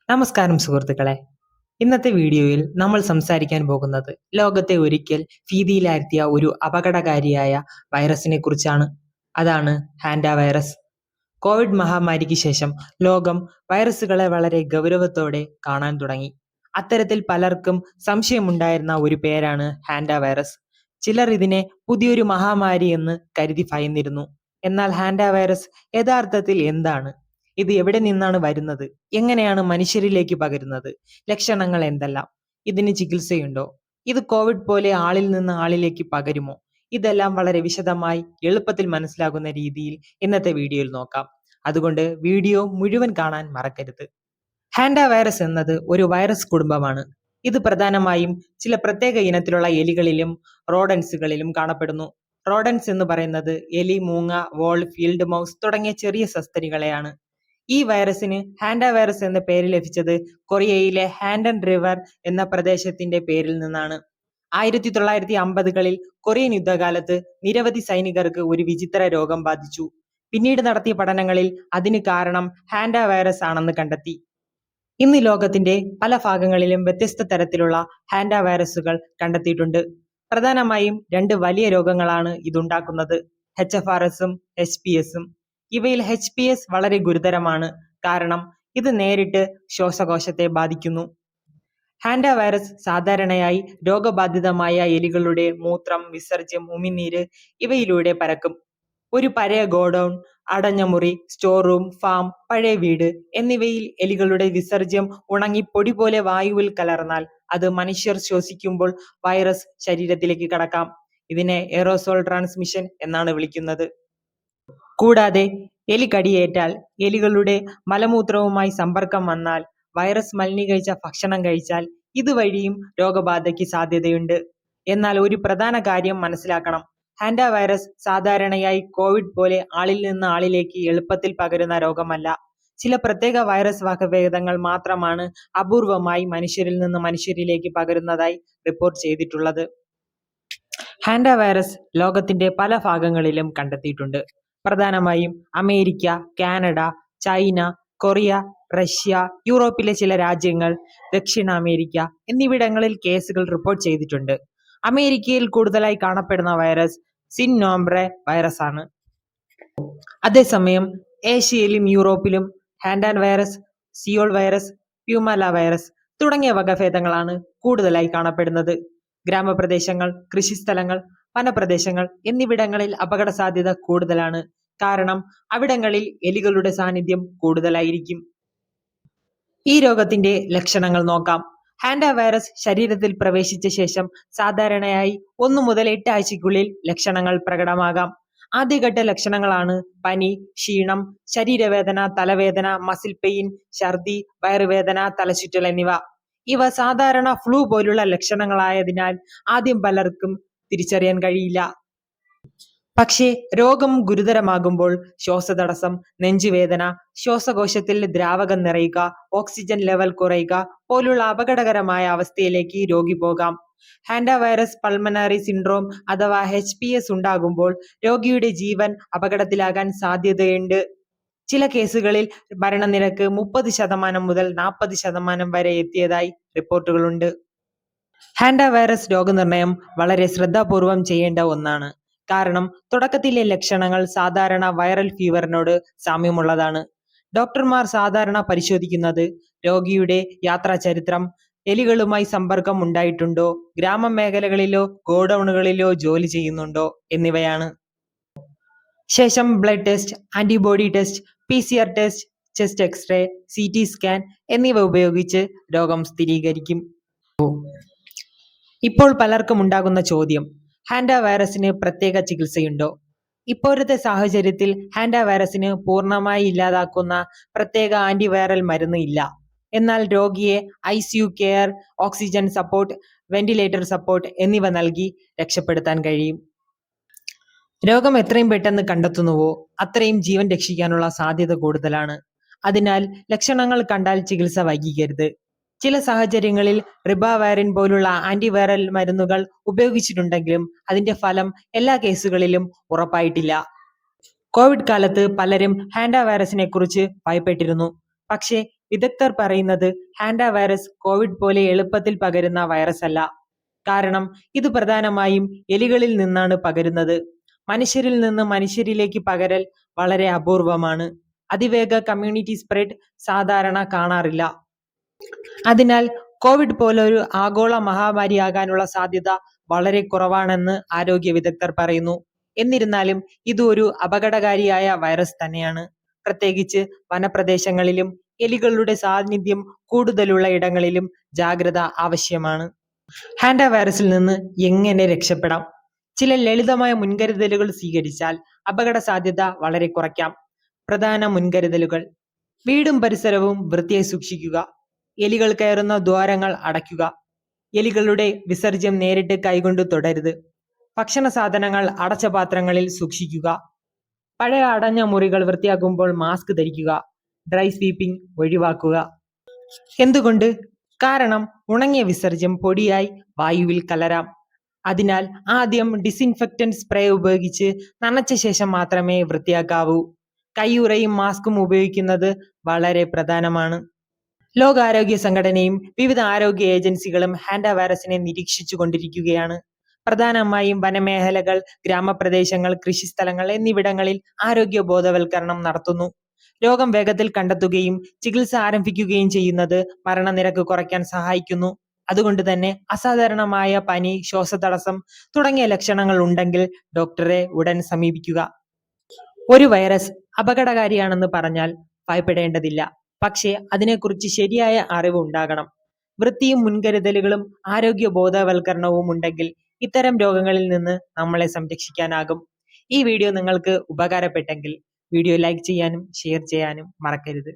നമസ്കാരം സുഹൃത്തുക്കളെ. ഇന്നത്തെ വീഡിയോയിൽ നമ്മൾ സംസാരിക്കാൻ പോകുന്നത് ലോകത്തെ ഒരിക്കൽ ഭീതിയിലാഴ്ത്തിയ ഒരു അപകടകാരിയായ വൈറസിനെ കുറിച്ചാണ്. അതാണ് ഹാൻഡ വൈറസ്. കോവിഡ് മഹാമാരിക്ക് ശേഷം ലോകം വൈറസുകളെ വളരെ ഗൗരവത്തോടെ കാണാൻ തുടങ്ങി. അത്തരത്തിൽ പലർക്കും സംശയമുണ്ടായിരുന്ന ഒരു പേരാണ് ഹാൻഡ വൈറസ്. ചിലർ ഇതിനെ പുതിയൊരു മഹാമാരി എന്ന് കരുതി ഭയന്നിരുന്നു. എന്നാൽ ഹാൻഡ വൈറസ് യഥാർത്ഥത്തിൽ എന്താണ്? ഇത് എവിടെ നിന്നാണ് വരുന്നത്? എങ്ങനെയാണ് മനുഷ്യരിലേക്ക് പകരുന്നത്? ലക്ഷണങ്ങൾ എന്തെല്ലാം? ഇതിന് ചികിത്സയുണ്ടോ? ഇത് കോവിഡ് പോലെ ആളിൽ നിന്ന് ആളിലേക്ക് പകരുമോ? ഇതെല്ലാം വളരെ വിശദമായി എളുപ്പത്തിൽ മനസ്സിലാകുന്ന രീതിയിൽ ഇന്നത്തെ വീഡിയോയിൽ നോക്കാം. അതുകൊണ്ട് വീഡിയോ മുഴുവൻ കാണാൻ മറക്കരുത്. ഹാൻഡ വൈറസ് എന്നത് ഒരു വൈറസ് കുടുംബമാണ്. ഇത് പ്രധാനമായും ചില പ്രത്യേക ഇനത്തിലുള്ള എലികളിലും റോഡൻസുകളിലും കാണപ്പെടുന്നു. റോഡൻസ് എന്ന് പറയുന്നത് എലി, മൂങ്ങ, വോൾ, ഫീൽഡ് മൗസ് തുടങ്ങിയ ചെറിയ സസ്തനികളെയാണ്. ഈ വൈറസിന് ഹാൻഡ വൈറസ് എന്ന പേര് ലഭിച്ചത് കൊറിയയിലെ ഹാൻഡൻ റിവർ എന്ന പ്രദേശത്തിന്റെ പേരിൽ നിന്നാണ്. 1950കളിൽ കൊറിയൻ യുദ്ധകാലത്ത് നിരവധി സൈനികർക്ക് ഒരു വിചിത്ര രോഗം ബാധിച്ചു. പിന്നീട് നടത്തിയ പഠനങ്ങളിൽ അതിന് കാരണം ഹാൻഡ വൈറസ് ആണെന്ന് കണ്ടെത്തി. ഇന്ന് ലോകത്തിന്റെ പല ഭാഗങ്ങളിലും വ്യത്യസ്ത തരത്തിലുള്ള ഹാൻഡ വൈറസുകൾ കണ്ടെത്തിയിട്ടുണ്ട്. പ്രധാനമായും രണ്ട് വലിയ രോഗങ്ങളാണ് ഇതുണ്ടാക്കുന്നത്: HFRSഉം HPSഉം. ഇവയിൽ HPS വളരെ ഗുരുതരമാണ്, കാരണം ഇത് നേരിട്ട് ശ്വാസകോശത്തെ ബാധിക്കുന്നു. ഹാൻഡ വൈറസ് സാധാരണയായി രോഗബാധിതമായ എലികളുടെ മൂത്രം, വിസർജ്യം, ഉമിനീര് ഇവയിലൂടെ പരക്കും. ഒരു പഴയ ഗോഡൌൺ, അടഞ്ഞ മുറി, സ്റ്റോർ റൂം, ഫാം, പഴയ വീട് എന്നിവയിൽ എലികളുടെ വിസർജ്യം ഉണങ്ങി പൊടി പോലെ വായുവിൽ കലർന്നാൽ അത് മനുഷ്യർ ശ്വസിക്കുമ്പോൾ വൈറസ് ശരീരത്തിലേക്ക് കടക്കാം. ഇതിനെ എയറോസോൾ ട്രാൻസ്മിഷൻ എന്നാണ് വിളിക്കുന്നത്. കൂടാതെ എലി കടിയേറ്റാൽ, എലികളുടെ മലമൂത്രവുമായി സമ്പർക്കം വന്നാൽ, വൈറസ് മലിനീകരിച്ച ഭക്ഷണം കഴിച്ചാൽ ഇതുവഴിയും രോഗബാധയ്ക്ക് സാധ്യതയുണ്ട്. എന്നാൽ ഒരു പ്രധാന കാര്യം മനസ്സിലാക്കണം: ഹാൻഡ വൈറസ് സാധാരണയായി കോവിഡ് പോലെ ആളിൽ നിന്ന് ആളിലേക്ക് എളുപ്പത്തിൽ പകരുന്ന രോഗമല്ല. ചില പ്രത്യേക വൈറസ് വകഭേദങ്ങൾ മാത്രമാണ് അപൂർവമായി മനുഷ്യരിൽ നിന്ന് മനുഷ്യരിലേക്ക് പകരുന്നതായി റിപ്പോർട്ട് ചെയ്തിട്ടുള്ളത്. ഹാൻഡ വൈറസ് ലോകത്തിന്റെ പല ഭാഗങ്ങളിലും കണ്ടെത്തിയിട്ടുണ്ട്. പ്രധാനമായും America, Canada, China, Korea, Russia, യൂറോപ്പിലെ ചില രാജ്യങ്ങൾ, ദക്ഷിണ അമേരിക്ക എന്നിവിടങ്ങളിൽ കേസുകൾ റിപ്പോർട്ട് ചെയ്തിട്ടുണ്ട്. അമേരിക്കയിൽ കൂടുതലായി കാണപ്പെടുന്ന വൈറസ് സിൻനോംബ്രെ വൈറസ് ആണ്. അതേസമയം ഏഷ്യയിലും യൂറോപ്പിലും ഹാൻഡൻ വൈറസ്, സിയോൾ വൈറസ്, പ്യൂമല വൈറസ് തുടങ്ങിയ വകഭേദങ്ങളാണ് കൂടുതലായി കാണപ്പെടുന്നത്. ഗ്രാമപ്രദേശങ്ങൾ, കൃഷിസ്ഥലങ്ങൾ, വനപ്രദേശങ്ങൾ എന്നിവിടങ്ങളിൽ അപകട സാധ്യത കൂടുതലാണ്, കാരണം അവിടങ്ങളിൽ എലികളുടെ സാന്നിധ്യം കൂടുതലായിരിക്കും. ഈ രോഗത്തിന്റെ ലക്ഷണങ്ങൾ നോക്കാം. ഹാൻഡ വൈറസ് ശരീരത്തിൽ പ്രവേശിച്ച ശേഷം സാധാരണയായി 1 മുതൽ 8 ആഴ്ചയ്ക്കുള്ളിൽ ലക്ഷണങ്ങൾ പ്രകടമാകാം. ആദ്യഘട്ട ലക്ഷണങ്ങളാണ് പനി, ക്ഷീണം, ശരീരവേദന, തലവേദന, മസിൽ പെയിൻ, ഛർദി, വയറുവേദന, തലചുറ്റൽ എന്നിവ. ഇവ സാധാരണ ഫ്ലൂ പോലുള്ള ലക്ഷണങ്ങളായതിനാൽ ആദ്യം പലർക്കും തിരിച്ചറിയാൻ കഴിയില്ല. പക്ഷേ രോഗം ഗുരുതരമാകുമ്പോൾ ശ്വാസതടസ്സം, നെഞ്ചുവേദന, ശ്വാസകോശത്തിൽ ദ്രാവകം നിറയുക, ഓക്സിജൻ ലെവൽ കുറയുക പോലുള്ള അപകടകരമായ അവസ്ഥയിലേക്ക് രോഗി പോകാം. ഹാൻഡ വൈറസ് പൾമനറി സിൻഡ്രോം അഥവാ HPS ഉണ്ടാകുമ്പോൾ രോഗിയുടെ ജീവൻ അപകടത്തിലാകാൻ സാധ്യതയുണ്ട്. ചില കേസുകളിൽ മരണനിരക്ക് 30% മുതൽ 40% വരെ എത്തിയതായി റിപ്പോർട്ടുകളുണ്ട്. ഹാൻഡ വൈറസ് രോഗനിർണയം വളരെ ശ്രദ്ധാപൂർവം ചെയ്യേണ്ട ഒന്നാണ്, കാരണം തുടക്കത്തിലെ ലക്ഷണങ്ങൾ സാധാരണ വൈറൽ ഫീവറിനോട് സാമ്യമുള്ളതാണ്. ഡോക്ടർമാർ സാധാരണ പരിശോധിക്കുന്നത് രോഗിയുടെ യാത്രാചരിത്രം, എലികളുമായി സമ്പർക്കം ഉണ്ടായിട്ടുണ്ടോ, ഗ്രാമമേഖലകളിലോ ഗോഡൌണുകളിലോ ജോലി ചെയ്യുന്നുണ്ടോ എന്നിവയാണ്. ശേഷം blood test, antibody test, PCR test, chest x-ray, CT scan എന്നിവ ഉപയോഗിച്ച് രോഗം സ്ഥിരീകരിക്കും. ഇപ്പോൾ പലർക്കും ഉണ്ടാകുന്ന ചോദ്യം: ഹാൻഡ വൈറസിന് പ്രത്യേക ചികിത്സയുണ്ടോ? ഇപ്പോഴത്തെ സാഹചര്യത്തിൽ ഹാൻഡ വൈറസിന് പൂർണ്ണമായി ഇല്ലാതാക്കുന്ന പ്രത്യേക ആന്റിവൈറൽ മരുന്ന് ഇല്ല. എന്നാൽ രോഗിയെ ICU care, oxygen support, ventilator support എന്നിവ നൽകി രക്ഷപ്പെടുത്താൻ കഴിയും. രോഗം എത്രയും പെട്ടെന്ന് കണ്ടെത്തുന്നുവോ അത്രയും ജീവൻ രക്ഷിക്കാനുള്ള സാധ്യത കൂടുതലാണ്. അതിനാൽ ലക്ഷണങ്ങൾ കണ്ടാൽ ചികിത്സ വൈകിക്കരുത്. ചില സാഹചര്യങ്ങളിൽ റിബാവൈറിൻ പോലുള്ള ആന്റിവൈറൽ മരുന്നുകൾ ഉപയോഗിച്ചിട്ടുണ്ടെങ്കിലും അതിന്റെ ഫലം എല്ലാ കേസുകളിലും ഉറപ്പായിട്ടില്ല. കോവിഡ് കാലത്ത് പലരും ഹാൻഡ വൈറസിനെ കുറിച്ച് ഭയപ്പെട്ടിരുന്നു. പക്ഷേ വിദഗ്ധർ പറയുന്നത് ഹാൻഡ വൈറസ് കോവിഡ് പോലെ എളുപ്പത്തിൽ പകരുന്ന വൈറസ് അല്ല. കാരണം ഇത് പ്രധാനമായും എലികളിൽ നിന്നാണ് പകരുന്നത്. മനുഷ്യരിൽ നിന്ന് മനുഷ്യരിലേക്ക് പകരൽ വളരെ അപൂർവമാണ്. അതിവേഗ കമ്മ്യൂണിറ്റി സ്പ്രെഡ് സാധാരണ കാണാറില്ല. അതിനാൽ കോവിഡ് പോലൊരു ആഗോള മഹാമാരിയാകാനുള്ള സാധ്യത വളരെ കുറവാണെന്ന് ആരോഗ്യ വിദഗ്ധർ പറയുന്നു. എന്നിരുന്നാലും ഇത് ഒരു അപകടകാരിയായ വൈറസ് തന്നെയാണ്. പ്രത്യേകിച്ച് വനപ്രദേശങ്ങളിലും എലികളുടെ സാന്നിധ്യം കൂടുതലുള്ള ഇടങ്ങളിലും ജാഗ്രത ആവശ്യമാണ്. ഹാൻഡ വൈറസിൽ നിന്ന് എങ്ങനെ രക്ഷപ്പെടാം? ചില ലളിതമായ മുൻകരുതലുകൾ സ്വീകരിച്ചാൽ അപകട സാധ്യത വളരെ കുറയ്ക്കാം. പ്രധാന മുൻകരുതലുകൾ: വീടും പരിസരവും വൃത്തിയായി സൂക്ഷിക്കുക. എലികൾ കയറുന്ന ദ്വാരങ്ങൾ അടയ്ക്കുക. എലികളുടെ വിസർജ്യം നേരിട്ട് കൈകൊണ്ട് തൊടരുത്. ഭക്ഷണ സാധനങ്ങൾ അടച്ച പാത്രങ്ങളിൽ സൂക്ഷിക്കുക. പഴയ അടഞ്ഞ മുറികൾ വൃത്തിയാക്കുമ്പോൾ മാസ്ക് ധരിക്കുക. ഡ്രൈ സ്വീപ്പിംഗ് ഒഴിവാക്കുക. എന്തുകൊണ്ട്? കാരണം ഉണങ്ങിയ വിസർജ്യം പൊടിയായി വായുവിൽ കലരാം. അതിനാൽ ആദ്യം ഡിസിൻഫെക്റ്റന്റ് സ്പ്രേ ഉപയോഗിച്ച് നനച്ച ശേഷം മാത്രമേ വൃത്തിയാക്കാവൂ. കൈയുറയും മാസ്കും ഉപയോഗിക്കുന്നത് വളരെ പ്രധാനമാണ്. ലോകാരോഗ്യ സംഘടനയും വിവിധ ആരോഗ്യ ഏജൻസികളും ഹാൻഡ വൈറസിനെ നിരീക്ഷിച്ചു കൊണ്ടിരിക്കുകയാണ്. പ്രധാനമായും വനമേഖലകൾ, ഗ്രാമപ്രദേശങ്ങൾ, കൃഷിസ്ഥലങ്ങൾ എന്നിവിടങ്ങളിൽ ആരോഗ്യ ബോധവൽക്കരണം നടത്തുന്നു. രോഗം വേഗത്തിൽ കണ്ടെത്തുകയും ചികിത്സ ആരംഭിക്കുകയും ചെയ്യുന്നത് മരണനിരക്ക് കുറയ്ക്കാൻ സഹായിക്കുന്നു. അതുകൊണ്ട് തന്നെ അസാധാരണമായ പനി, ശ്വാസതടസ്സം തുടങ്ങിയ ലക്ഷണങ്ങൾ ഉണ്ടെങ്കിൽ ഡോക്ടറെ ഉടൻ സമീപിക്കുക. ഒരു വൈറസ് അപകടകാരിയാണെന്ന് പറഞ്ഞാൽ ഭയപ്പെടേണ്ടതില്ല. പക്ഷേ അതിനെക്കുറിച്ച് ശരിയായ അറിവ് ഉണ്ടാകണം. വൃത്തിയും മുൻകരുതലുകളും ആരോഗ്യ ബോധവൽക്കരണവും ഉണ്ടെങ്കിൽ ഇത്തരം രോഗങ്ങളിൽ നിന്ന് നമ്മളെ സംരക്ഷിക്കാനാകും. ഈ വീഡിയോ നിങ്ങൾക്ക് ഉപകാരപ്പെട്ടെങ്കിൽ വീഡിയോ ലൈക്ക് ചെയ്യാനും ഷെയർ ചെയ്യാനും മറക്കരുത്.